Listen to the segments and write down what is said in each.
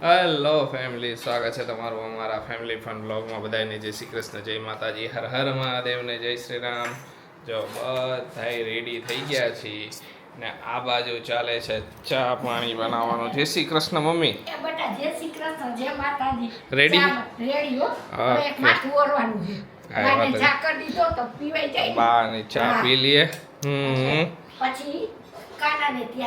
Hello family, સ્વાગત છે તમારું અમારા ફેમિલી ફન બ્લોગમાં. બધાને જય શ્રી કૃષ્ણ, જય માતાજી, હર હર મહાદેવને જય શ્રી રામ. જો બધાય રેડી થઈ ગયા છીએ ને આ બાજુ ચાલે છે ચા પાણી બનાવવાનું. જય શ્રી કૃષ્ણ મમ્મી. જય શ્રી કૃષ્ણ, જય માતાજી. રેડી? રેડી હો. હવે એક માથું ઓરવાનું છે. અને ચા કરી દીધો તો પીવાઈ જાય. બાને ચા પી લઈએ. પછી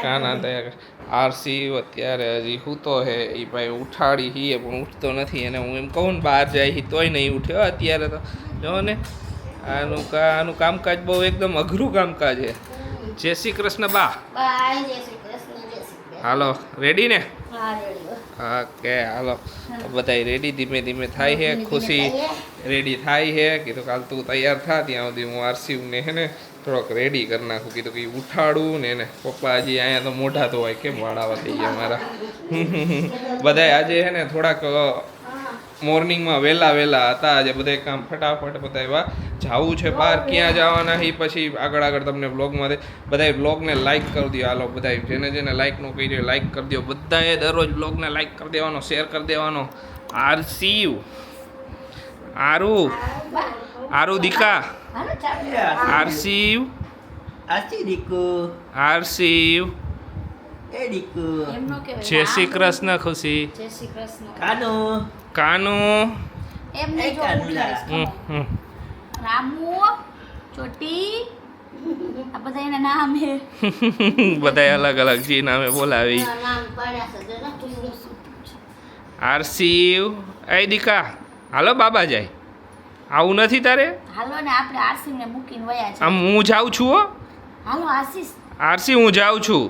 કાના તૈયાર. આરસી અત્યારે હજી સૂતો છે. એ ભાઈ ઉઠાડી હી પણ ઉઠતો નથી. એને હું એમ કહું ને બહાર જાય તોય નહીં ઉઠ્યો. અત્યારે તો જો ને આનું કામકાજ બહુ એકદમ અઘરું કામકાજ છે. જય શ્રી કૃષ્ણ બા. હાલો, રેડી ને? ઓકે, હાલો બધા રેડી. ધીમે ધીમે થાય છે. ખુશી રેડી થાય છે. કીધું કાલ તું તૈયાર થા, ત્યાં સુધી હું આરસીને હે ને થોડોક રેડી કરી નાખું. કીધું કે ઉઠાડું ને એને. પપ્પા હજી અહીંયા તો મોઢા તો હોય કેમ વાળાવા થઈ ગયા મારા. બધા આજે હે ને થોડાક મોર્નિંગમાં વહેલા હતા. આજે બધા કામ ફટાફટ બધા એવા જવું છે બહાર. ક્યાં જવાના એ પછી આગળ તમને બ્લોગમાં બધાય બ્લોગને લાઇક કરી દો. હાલો બધા જેને લાઇક નો કરી દો લાઇક કરી દો. બધાએ દરરોજ બ્લોગને લાઇક કરી દેવાનો, શેર કરી દેવાનો. આરસી આરુ દીકા આરસી જય શ્રી કૃષ્ણ. ખુશી કાનુ રામુ ચોટી આ બધા એના નામ હે. બધા અલગ અલગ જી નામે બોલાવી. આરસી એ દીકા હાલો બાબા જાય. આવું નથી તારે? હાલો ને આપણે આરસી ને મૂકીને વયા છે. આમ હું જાઉં છું હો. હાલો આશીષ. આરસી હું જાઉં છું.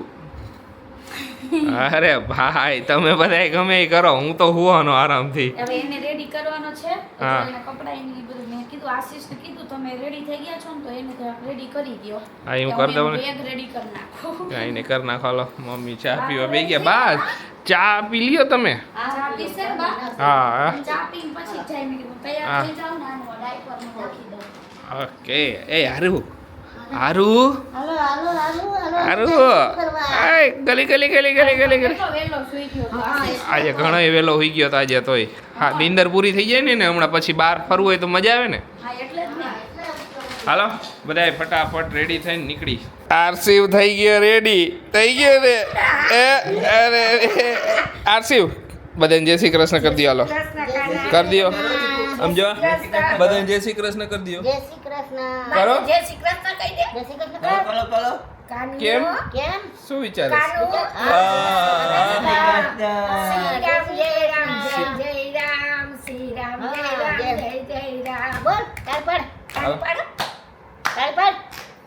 અરે ભાઈ તમે બધા ગમે એ કરો, હું તો હુવાનો આરામથી. હવે એને રેડી કરવાનો છે. હા. એના કપડા એની બધું મેં કીધું આશીષને કીધું તમે રેડી થઈ ગયા છો ને તો એને રેડી કરી દો. હા હું કરી દઉં ને. બેગ રેડી કરી નાખો. કાંઈ નહીં કરી નાખો. હાલો મમ્મી ચા પીવા બે ગયા. બસ ચા પી લ્યો તમે. ચા પીશે ને બા? હા. ચા પીને પછી જાય મેં કીધું તૈયાર થઈ જાવ ને આનો ડાયપરમાં નાખી દઉં. ઓકે. એ હારું હાલો ગલી કેટલો વહેલો સૂઈ ગયો તો આશીષ. આજે ઘણો વહેલો હોઈ ગયો તો આજે તોય. હા નીંદર પૂરી થઈ જાય ને હમણાં પછી બહાર ફરવું હોય તો મજા આવે ને. હા એટલે જ ને. હાલો બધાય ફટાફટ રેડી થઈને નીકળી. આરસીવ થઈ ગયો રેડી થઈ ગયો ને. અરે આરસીવ બધાને જય શ્રી કૃષ્ણ કરી દો. હાલો કરી દો. સમજો બધાને જય શ્રી કૃષ્ણ કરી દો. જય શ્રી કૃષ્ણ. કરો. જય શ્રી કૃષ્ણ કહી દે. જય શ્રી કૃષ્ણ કરો. કેમ શું વિચારે?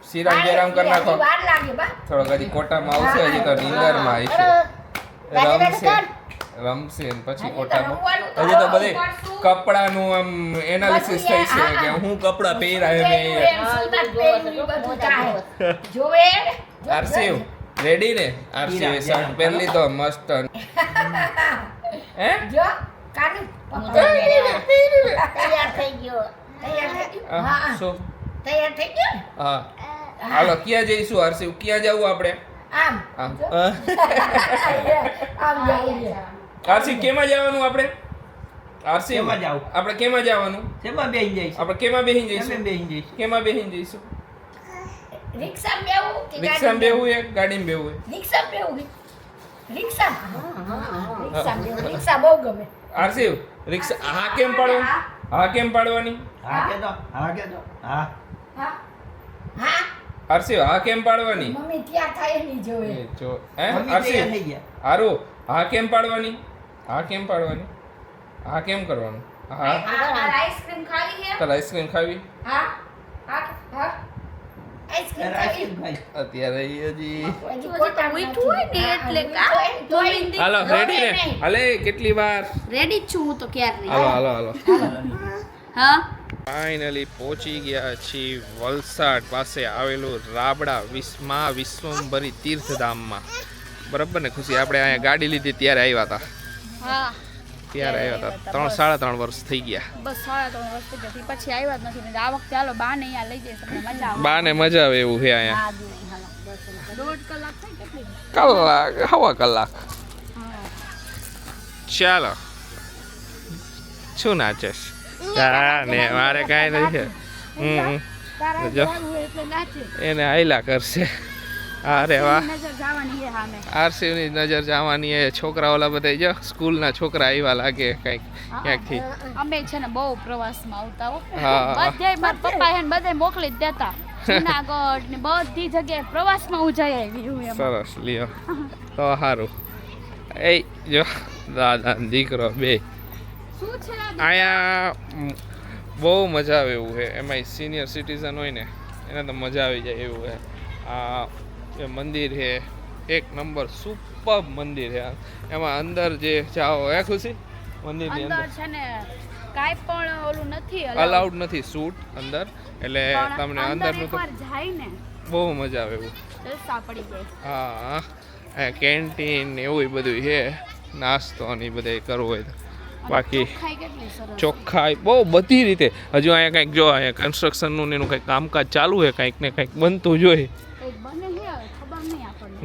શ્રીરામ જય રામ કરી નાખો. થોડોક હજી કોટામાં આવશે. હજી તો નીંદરમાં આવશે. રમશે ને પછી કોટામાં. હજી તો બધે કપડાનું આમ એનાલિસિસ થઈ છે કે હું કપડાં પહેરાય. આરસીવ રેડી ને? આરસીવ શર્ટ પહેરલી તો મસ્ત. હે જો કાનુ તૈયાર થઈ ગયો. શું તૈયાર થઈ ગયો? હા. હાલો ક્યાં જઈશું આરસીવ? ક્યાં જવું આપણે? આમ જાય. આરસી કેમાં જવાનું આપણે? આરસી આપણે કેમાં જવાનું? આપણે કેમાં બેહીને જઈશું? કેમાં બેહીને જઈશું? રિક્ષામાં બેવું કે રિક્ષામાં બેવું એક ગાડીમાં બેવું એક? રિક્ષામાં બેવું. રિક્ષા બહુ ગમે. આરસી રિક્ષા હા કેમ પાડવાની? હા કેમ પાડવાની? આરસી હા કેમ પાડવાની? મમ્મી ત્યાં થાય નહીં જોવે. જો હે આરસી હારું હા કેમ પાડવાની? હા કેમ પાડવાની? હા કેમ કરવાનું? હા આઈસ્ક્રીમ ખાવી છે? ચાલ આઈસ્ક્રીમ ખાવી. હા આઈસ્ક્રીમ ખાવી. અત્યારે હજી કોટા મીઠું હોય ને એટલે હાલો રેડી ને? હાલે કેટલી વાર રેડી જ છું હું તો ક્યારે. હાલો હા ફાઇનલી પહોંચી ગયા છીએ વલસાડ પાસે આવેલું રાબડા વિશ્વંભરી તીર્થધામમાં. બરાબર ને ખુશી? આપણે અહીંયા ગાડી લીધી ત્યારે આવ્યા હતા. હા ત્યારે આવ્યા હતા. 3-3.5 વર્ષ થઈ ગયા. બસ 3.5 વર્ષ થઈ ગયા પછી આવ્યા જ નથી. આ વખતે હાલો બાને અહીંયા લઈ જઈશ. તમને મજા આવે. બાને મજા આવે એવું છે અહીંયા. દોઢ કલાક થાય કેટલી? કલાક 1/2 કલાક. ચાલો શું નાચેશ હા ને મારે કાંઈ નથી જો એને આયલા કરશે અરે વાહ આરસીની નજર જવાની એ છોકરા ઓલા બધા જો સ્કૂલના છોકરા આવ્યા લાગે કંઈક ક્યાંકથી અમે છે ને બહુ પ્રવાસમાં આવતા હો હા બધે મારા પપ્પા એને બધે મોકલી જ દેતા જુનાગઢ ને બધી જગ્યાએ પ્રવાસમાં હું જઈ આવી હું એમ સરસ લ્યો તો સારું એ જો દાદા ને દીકરો બે શું છે અહીંયા બહુ મજા આવે એવું છે એમાં સિનિયર સિટીઝન હોય ને એને તો મજા આવી જાય એવું છે આ એ મંદિર છે એક નંબર સુપર મંદિર છે એમાં અંદર જે જાઓ હે ખુશી મંદિરની અંદર અંદર છે ને કાઈ પણ ઓલું નથી અલાઉડ નથી શૂટ અંદર એટલે તમને અંદરનું તો જાય ને બહુ મજા આવે એવું જલસા પડી જાય હા કેન્ટીન એવું બધું છે નાસ્તો ને બધે કરવું હોય તો બાકી ખાઈ કેટલી સરસ ચોખ્ખાઈ બહુ બધી રીતે હજુ અહીંયા કંઈક જો અહીંયા કન્સ્ટ્રક્શનનું ને એનું કંઈક કામકાજ ચાલુ છે કંઈક ને કંઈક બનતું જોઈએ કંઈક બને છે હવે ખબર નહીં આપણને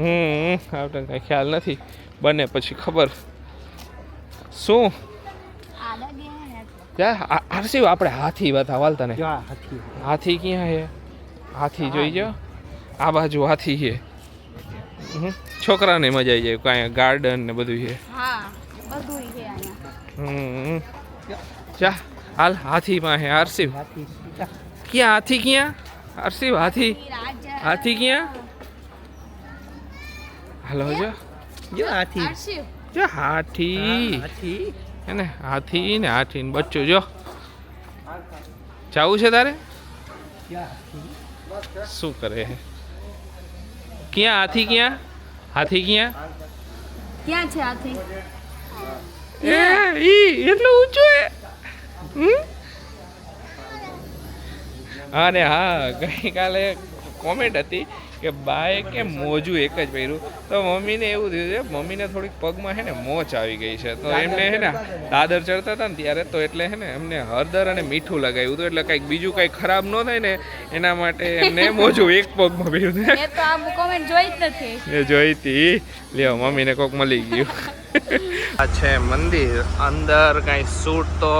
આપણને કંઈ ખ્યાલ નથી બને પછી ખબર શું આ લાગે હે ને ત્યાં આરસી આપણે હાથી વાત હાલતા ને હાથી ક્યાં છે હાથી જોઈ જો આ બાજુ હાથી છે છોકરાને મજા આવી જાય કાંઈ ગાર્ડન ને બધું છે હા બધું છે અહીંયા ચા હાલ હાથીમાં હે આરસીવ ક્યાં હાથી ક્યાં આરસીવ હાથી હાથી ક્યાં હાલો જો આરશીવ જો હાથી હે ને હાથી ને હાથી ને બચ્ચું જો જાવું છે તારે શું કરે હે ક્યાં હાથી ક્યાં હાથી ક્યાં ક્યાં છે હાથી એટલું ઊંચું હે અને હા ગઈકાલે કોમેન્ટ હતી કે બાએ કે મોજું એક જ પહેર્યું તો મમ્મીને એવું થયું છે મમ્મીને થોડીક પગમાં છે ને મોચ આવી ગઈ છે તો એમને છે ને દાદર ચડતા હતા ને ત્યારે તો એટલે છે ને એમને હળદર અને મીઠું લગાવ્યું હતું એટલે કંઈક બીજું કંઈક ખરાબ ન થાય ને એના માટે એમને મોજું એક પગમાં પહેર્યું હતું મેં તો આ કોમેન્ટ જોઈ જ નથી એ જોઈ હતી લ્યો મમ્મીને કોક મળી ગયું આ છે મંદિર અંદર કાંઈ શૂટ તો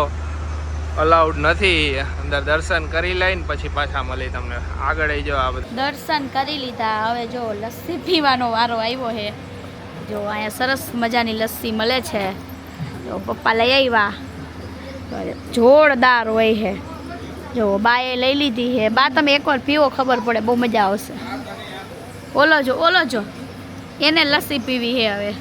અલાઉડ નથી અંદર દર્શન કરી લઈને પછી પાછા મળી તમને આગળ આવી જાઓ આ બધું દર્શન કરી લીધા હવે જો લસ્સી પીવાનો વારો આવ્યો છે જો અહીંયા સરસ મજાની લસ્સી મળે છે જો પપ્પા લઈ આવ્યા જોરદાર હોય છે જો બાએ લઈ લીધી છે બા તમે એકવાર પીવો ખબર પડે બહુ મજા આવશે ઓલો જો એને લસ્સી પીવી છે હવે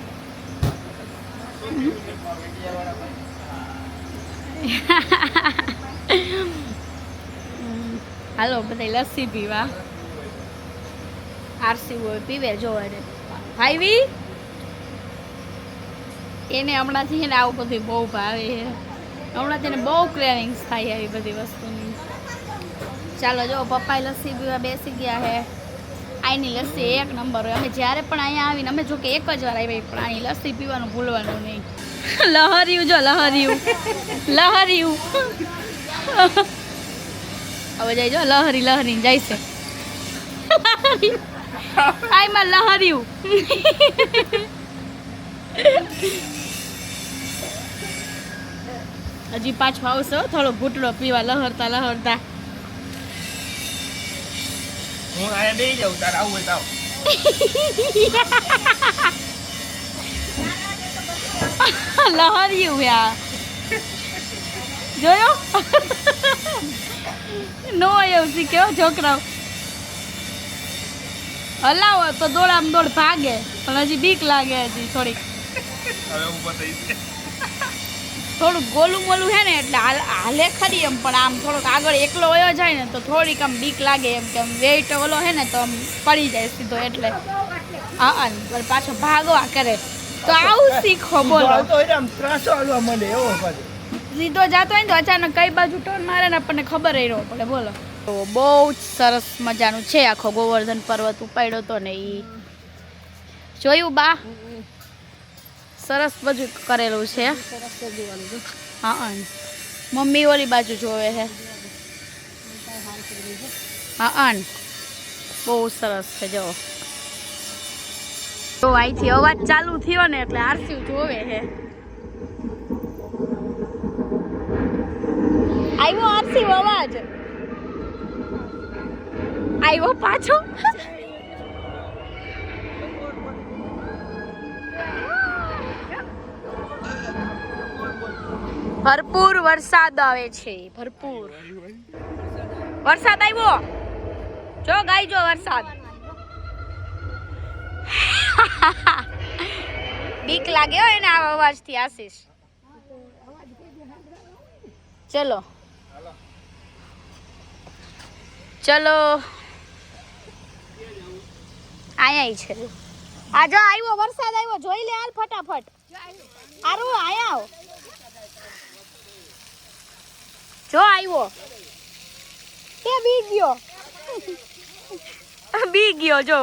હાલો બધા લસ્સી પીવા આરસી હોય પીવે જો એને ભાઈવી એને હમણાંથી ને આવું બધું બહુ ભાવે છે હમણાં તેને બહુ ક્રેવિંગ્સ થાય આવી બધી વસ્તુની ચાલો જો પપ્પાએ લસ્સી પીવા બેસી ગયા છે આની લસ્સી એક નંબર હોય અમે જ્યારે પણ અહીંયા આવીને અમે જો કે એક જ વાર આવી પણ આની લસ્સી પીવાનું ભૂલવાનું નહીં લહરિયું જો લહરિયું હવે જાય જો લહરી જાય છે આમાં લહરિયું હજી પાછું આવશે થોડો ઘૂંટડો પીવા લહરતા હું આયા બેસી જાઉં તારે આવું હોય તો લહરિયું યાર જોયો નો એવું શીખ્યો છોકરાઓ હલાવો તો દોડામ દોડ ભાગે પણ હજી બીક લાગે હજી થોડીક થોડુંક ગોલું મોલું છે ને એટલે હાલે ખરી એમ પણ આમ થોડોક આગળ એકલો વયો જાય ને તો થોડીક આમ બીક લાગે એમ કે વેઇટ ઓલો છે ને તો આમ પડી જાય સીધો એટલે હા પાછો ભાગવા કરે તો આવું શીખો બોલો સીધો જાતો હોય ને તો અચાનક કઈ બાજુ ટર્ન મારે ને આપણને ખબર ન પડે બોલો તો બહુ જ સરસ મજાનું છે આખો ગોવર્ધન પર્વત ઉપાડ્યો તો ને એ જોયું બા સરસ બધું કરેલું છે હા મમ્મી ઓલી બાજુ જોવે છે હા બહુ સરસ છે જો તો અહીંથી અવાજ ચાલુ થયો ને એટલે આરસી જોવે છે આરસી અવાજ આવ્યો પાછો. ભરપૂર વરસાદ આવે છે. ભરપૂર વરસાદ આવ્યો. જો ગાય જો વરસાદ. બીક લાગે હો એને આ અવાજથી આશીષ. ચલો ચલો આયા છે. આ જો આવ્યો વરસાદ આવ્યો. જોઈ લે હાલ ફટાફટ. આરું આયા આવ. જો આવ્યો. કે બી ગયો. બી ગયો જો.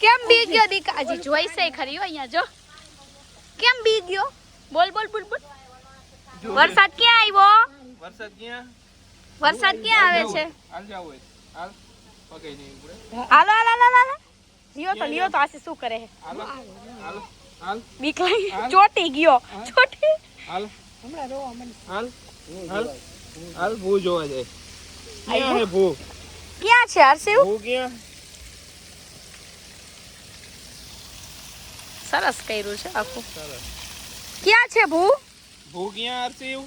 કેમ બી ગયો દીકા? હજી જોઈશે ખરી અહીંયા જો. કેમ બી ગયો? બોલ બોલ બોલ બોલ. વરસાદ ક્યાં આવ્યો? વરસાદ ક્યાં? વરસાદ ક્યાં આવે છે? હાલ જાવ હોય. હાલ પગે નહીં ઉપડે. હાલો હાલો હાલો હાલો. લિયો તો આશે શું કરે? હાલો હાલ હાલ બીક લાગી. ચોટી ગયો. ચોટી. હાલ હમણાં રો મને. હાલ હાલ હાલ ભૂ જોવા જાય. ક્યાં હે ભૂ? ક્યાં છે હર્ષિવ? ભૂ ક્યાં? સરસ કર્યું છે આખું. સરસ. ક્યાં છે ભૂ? ભૂ ક્યાં હર્ષિવ?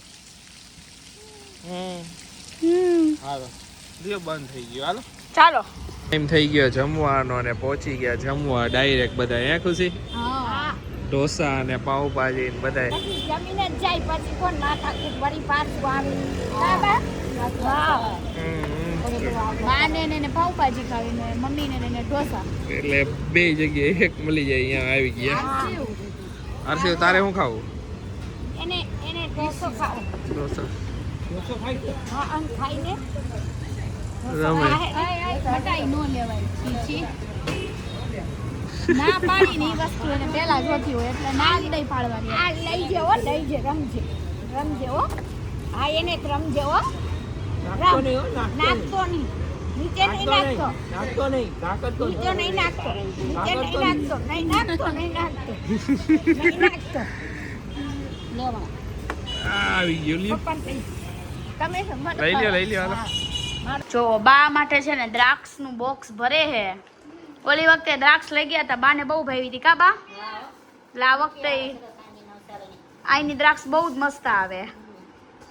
હાલો દિયો બંધ થઈ ગયો. હાલો ચાલો. ટાઈમ થઈ ગયો જમવાનો ને પહોંચી ગયા જમવા ડાયરેક્ટ બધા. હે ખુશી? હા. ઢોસા અને પાવભાજી ને બધા. પછી જમીને જ જાય પછી કોણ માથા કૂટ વળી પાછું આવે. બરાબર? હા. માને ને પાવભાજી ખાવી ને મમ્મી ને ઢોસા. એટલે બે જગ્યાએ એક મળી જાય. અહીંયા આવી ગયા. હર્ષિવ તારે શું ખાવું? એને ઢોસો ખાવો. ઢોસા હા આમ ખાઈને રમે. ખટાઈ નો લેવાય. છી ના પાડી ની વસ્તુ એને પહેલા જોતી હોય એટલે ના જ નહીં પાડવાની. આ લઈ જેવો લઈ જે રમજે હો. હા એને જ રમજે હો. નાખતો નહીં. નીચે નહીં નાખતો. નીચે નહીં નાખતો. નહીં નાખતો. લેવા આવી ગયો લ્યો. તમે લઈ લ્યો હાલો. જો બા માટે છે ને દ્રાક્ષ નું બોક્સ ભરે હે. ઓલી વખતે દ્રાક્ષ લઈ ગયા હતા. બાને બહુ ભાવી હતી કા બા? એટલે આ વખતે આઈની દ્રાક્ષ બહુ જ મસ્ત આવે.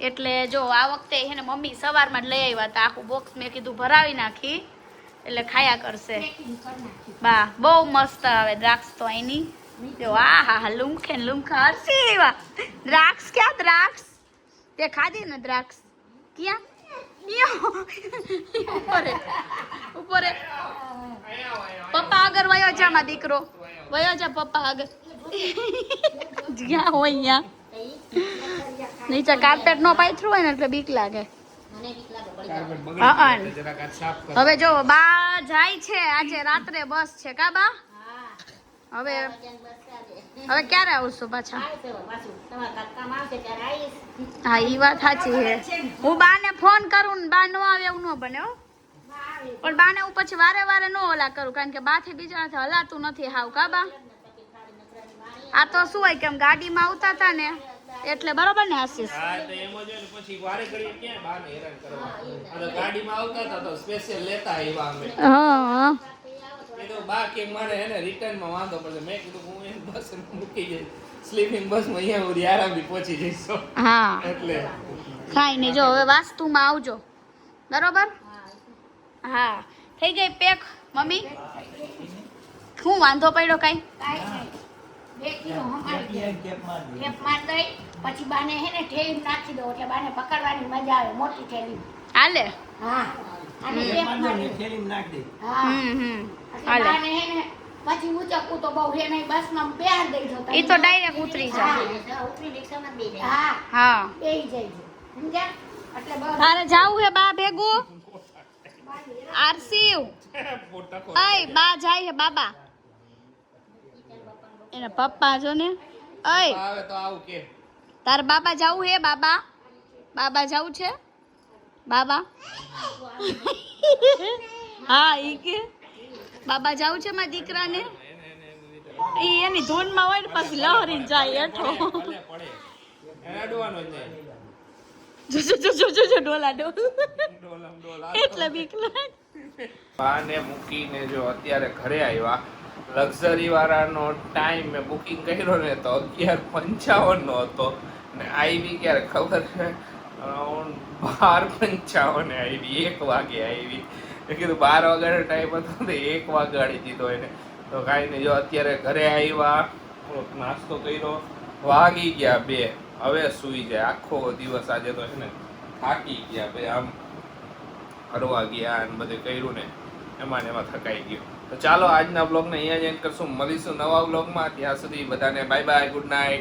એટલે જો આ વખતે એને મમ્મી સવારમાં જ લઈ આવ્યા હતા. આખું બોક્સ મેં કીધું ભરાવી નાખી એટલે ખાયા કરશે. બા બહુ મસ્ત આવે દ્રાક્ષ તો આઈની. જો આ હા લુમખે ને લુમખા હરસી એવા. દ્રાક્ષ ક્યાં દ્રાક્ષ? તે ખાધી ને દ્રાક્ષ? ક્યાં? ઉપર પપ્પા આગળ વયો જા માં દીકરો. વયો જા પપ્પા આગળ. જ્યાં હોય ત્યાં. નીચે કાર્પેટ નો પાથરું હોય ને એટલે બીક લાગે. હવે જો બા જાય છે. આજે રાત્રે બસ છે કા બા? હવે ક્યારે આવશો પાછા? હા ઈ વાત સાચી છે. હું બાને ફોન કરું ને બા નો આવે એવું ન બને હો. પણ બાને હું પછી વારે વારે નો ઓલા કરું કારણ કે બાથી બીજાથી હલાતું નથી હાવ કા બા? આ તો શું હોય કે ગાડીમાં આવતા હતા ને એટલે બરોબર ને આશીષ? હા તો એમ જ ને પછી વારે ઘડીએ ક્યાં બાને હેરાન કરવા. આ તો ગાડીમાં આવતા હતા તો સ્પેશિયલ લેતા આવ્યા અમે. હા એ તો બા કે મારે એને રિટર્નમાં વાંધો પડશે. મેં કીધું હું એને બસ મૂકી જઈશ. સ્લીપિંગ બસમાં અહીંયા સુધી આરામથી પહોંચી જઈશ. હા એટલે કાંઈ નહીં. જો હવે વાસ્તુમાં આવજો બરોબર? હા થઈ ગઈ પેક મમ્મી? શું વાંધો પડ્યો કાંઈ? 2 કિલો હમારી કેપ માર દઈ પછી બાને હે ને ઠેલી નાખી દો એટલે બાને પકડવાની મજા આવે. મોટી ઠેલી હાલે. હા અને કેપ માર ઠેલી નાખ દે. હા હાલે. બાને હે ને પછી ઊંચકું તો બહુ હે નહીં બસમાં બેહાર દઈ દો. ઈ તો ડાયરેક્ટ ઉતરી જાય. ઉતરી રિક્ષામાં બે જાય. હા હા બેહી જાય સમજ્યા? એટલે બસ તારે જાવું હે બા ભેગું? આરસીવ અય બા જાય હે બાબા. એના પપ્પા જો ને. અય આવે તો આવું કે તાર બાબા જાવું હે? બાબા બાબા જાવું છે? બાબા હા ઈ કે બાબા જાવું છે મારા દીકરાને. ઈ એની ધૂનમાં હોય ને પછી લહરીને જાય હેઠો. એને અડવાનો જ નહીં. જો ડોલા ડોલ ડોલમ ડોલ એટલે બીક લાગે. બાને મૂકીને જો અત્યારે ઘરે આવ્યા, લક્ઝરી વાળાનો ટાઈમ મેં બુકિંગ કર્યો ને તો 11:55 નો હતો ને આવી ક્યારે ખબર છે, અરાઉન્ડ 12:55 આવી, 1 વાગે આવી. મેં કીધું 12 વાગ્યાનો ટાઈમ હતો તો 1 વાગાડી દીધો એને. તો કાંઈ નહીં, જો અત્યારે ઘરે આવ્યા, થોડોક નાસ્તો કર્યો, વાગી ગયા 2. હવે સૂઈ જાય. આખો દિવસ આજે તો છે ને થાકી ગયા ભાઈ, આમ ફરવા ગયા અને બધું કર્યું ને એમાં ને એમાં થકાઈ ગયું. તો ચાલો આજના બ્લોગને અહીંયા જ એન્ડ કરશું. મળીશું નવા બ્લોગમાં. ત્યાં સુધી બધાને બાય બાય, ગુડ નાઇટ.